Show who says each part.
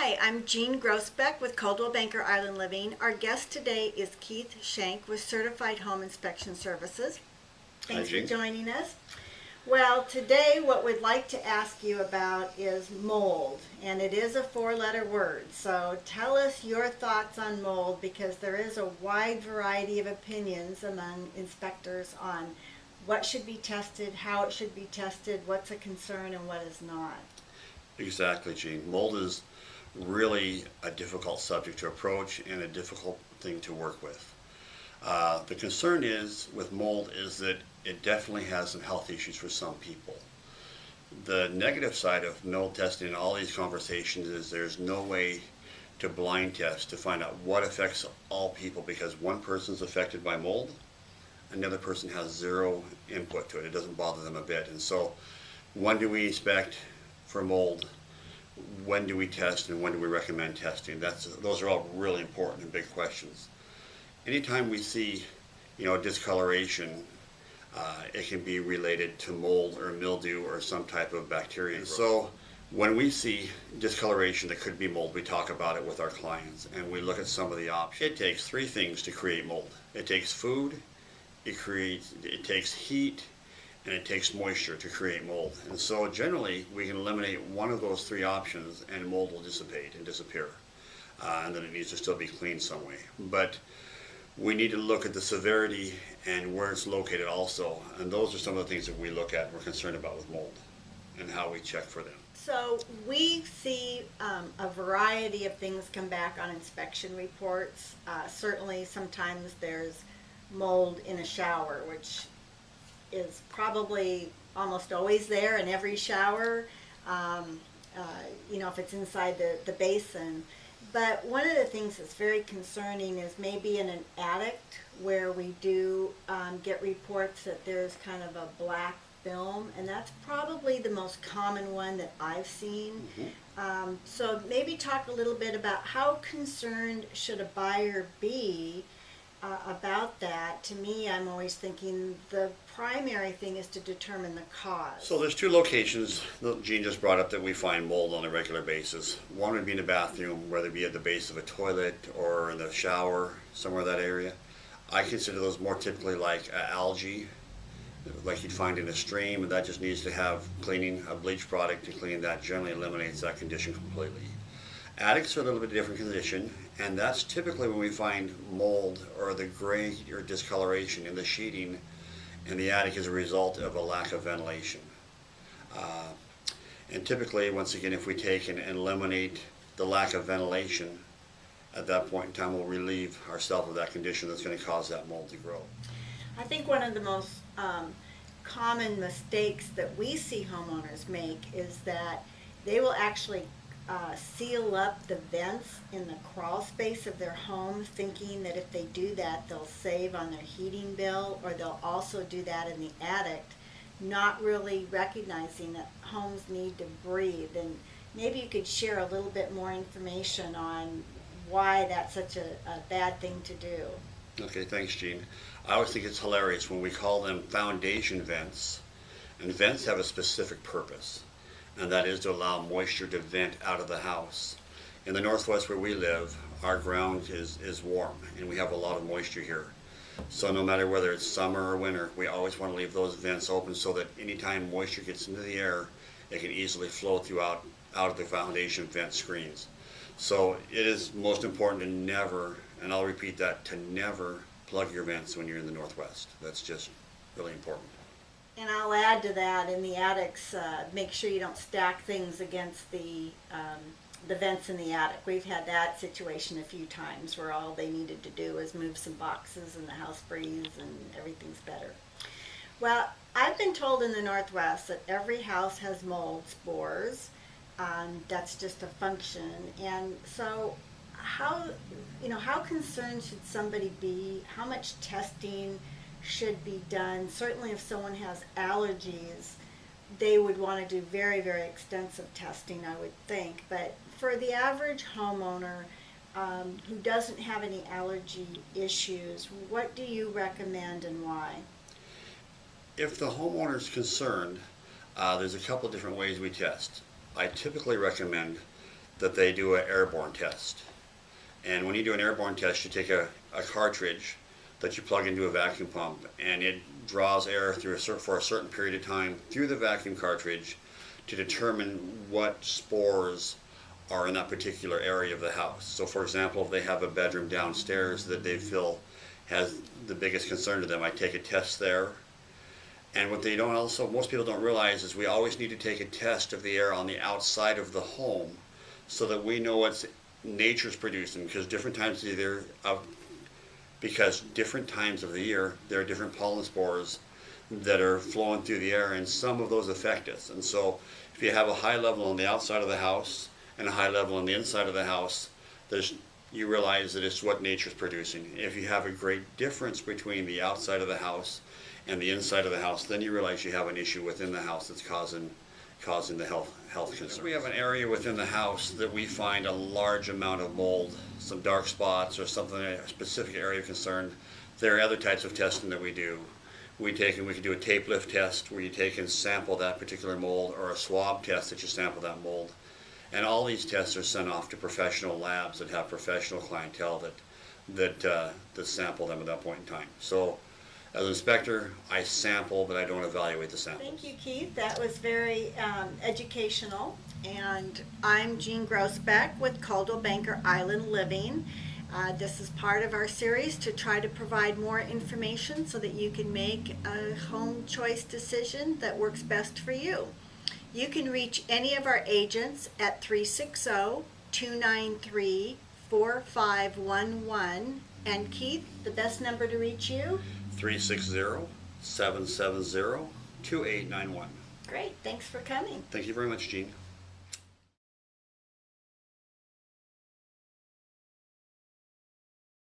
Speaker 1: Hi, I'm Jean Grossbeck with Coldwell Banker Island Living. Our guest today is Keith Shank with Certified Home Inspection Services.
Speaker 2: Hi,
Speaker 1: Thanks for
Speaker 2: Jean.
Speaker 1: joining us. Well, today what we'd like to ask you about is mold, and it is a four-letter word. So tell us your thoughts on mold, because there is a wide variety of opinions among inspectors on what should be tested, how it should be tested, what's a concern and what is not.
Speaker 2: Exactly, Jean. Mold is really a difficult subject to approach and a difficult thing to work with. The concern is with mold is that it definitely has some health issues for some people. The negative side of mold testing in all these conversations is there's no way to blind test to find out what affects all people, because one person's affected by mold, another person has zero input to it. It doesn't bother them a bit. And so when do we inspect for mold? When do we test, and when do we recommend testing? Those are all really important and big questions. Anytime we see, discoloration, it can be related to mold or mildew or some type of bacteria. And so when we see discoloration that could be mold, we talk about it with our clients and we look at some of the options. It takes three things to create mold. It takes food, it takes heat, and it takes moisture to create mold. And so generally we can eliminate one of those three options and mold will dissipate and disappear. And then it needs to still be cleaned some way. But we need to look at the severity and where it's located also. And those are some of the things that we look at and we're concerned about with mold and how we check for them.
Speaker 1: So we see a variety of things come back on inspection reports. Certainly sometimes there's mold in a shower, which is probably almost always there in every shower, if it's inside the basin. But one of the things that's very concerning is maybe in an attic where we do get reports that there's kind of a black film, and that's probably the most common one that I've seen. So maybe talk a little bit about how concerned should a buyer be about that. To me, I'm always thinking the primary thing is to determine the cause.
Speaker 2: So there's two locations that Jean just brought up that we find mold on a regular basis. One would be in the bathroom, whether it be at the base of a toilet or in the shower, somewhere in that area. I consider those more typically like algae, like you'd find in a stream, and that just needs to have cleaning, a bleach product to clean that. Generally eliminates that condition completely. Attics are a little bit different condition, and that's typically when we find mold or the gray or discoloration in the sheeting in the attic as a result of a lack of ventilation. And typically, once again, if we take and eliminate the lack of ventilation, at that point in time we'll relieve ourselves of that condition that's going to cause that mold to grow.
Speaker 1: I think one of the most common mistakes that we see homeowners make is that they will actually seal up the vents in the crawl space of their home, thinking that if they do that they'll save on their heating bill, or they'll also do that in the attic, not really recognizing that homes need to breathe. And maybe you could share a little bit more information on why that's such a bad thing to do.
Speaker 2: Okay, thanks, Jean. I always think it's hilarious when we call them foundation vents, and vents have a specific purpose, and that is to allow moisture to vent out of the house. In the Northwest where we live, our ground is warm and we have a lot of moisture here. So no matter whether it's summer or winter, we always want to leave those vents open so that anytime moisture gets into the air, it can easily flow throughout out of the foundation vent screens. So it is most important to never, and I'll repeat that, to never plug your vents when you're in the Northwest. That's just really important.
Speaker 1: And I'll add to that, in the attics, make sure you don't stack things against the vents in the attic. We've had that situation a few times where all they needed to do was move some boxes and the house breathes and everything's better. Well, I've been told in the Northwest that every house has mold spores. That's just a function. And so how concerned should somebody be? How much testing should be done? Certainly if someone has allergies, they would want to do very, very extensive testing, I would think. But for the average homeowner who doesn't have any allergy issues, what do you recommend and why?
Speaker 2: If the homeowner is concerned, there's a couple of different ways we test. I typically recommend that they do an airborne test. And when you do an airborne test, you take a cartridge that you plug into a vacuum pump, and it draws air through for a certain period of time through the vacuum cartridge to determine what spores are in that particular area of the house. So for example, if they have a bedroom downstairs that they feel has the biggest concern to them, I take a test there. And what they don't also, most people don't realize is we always need to take a test of the air on the outside of the home so that we know what's nature's producing, because different times of the year, there are different pollen spores that are flowing through the air, and some of those affect us. And so if you have a high level on the outside of the house and a high level on the inside of the house, you realize that it's what nature's producing. If you have a great difference between the outside of the house and the inside of the house, then you realize you have an issue within the house that's causing the health concerns. We have an area within the house that we find a large amount of mold, some dark spots or something, a specific area of concern. There are other types of testing that we do. We can do a tape lift test where you take and sample that particular mold, or a swab test that you sample that mold. And all these tests are sent off to professional labs that have professional clientele that sample them at that point in time. So as an inspector, I sample, but I don't evaluate the samples.
Speaker 1: Thank you, Keith. That was very educational. And I'm Jean Grossbeck with Coldwell Banker Island Living. This is part of our series to try to provide more information so that you can make a home choice decision that works best for you. You can reach any of our agents at 360-293-4511. And Keith, the best number to reach you?
Speaker 2: 360-770-2891.
Speaker 1: Great. Thanks for coming.
Speaker 2: Thank you very much, Jean.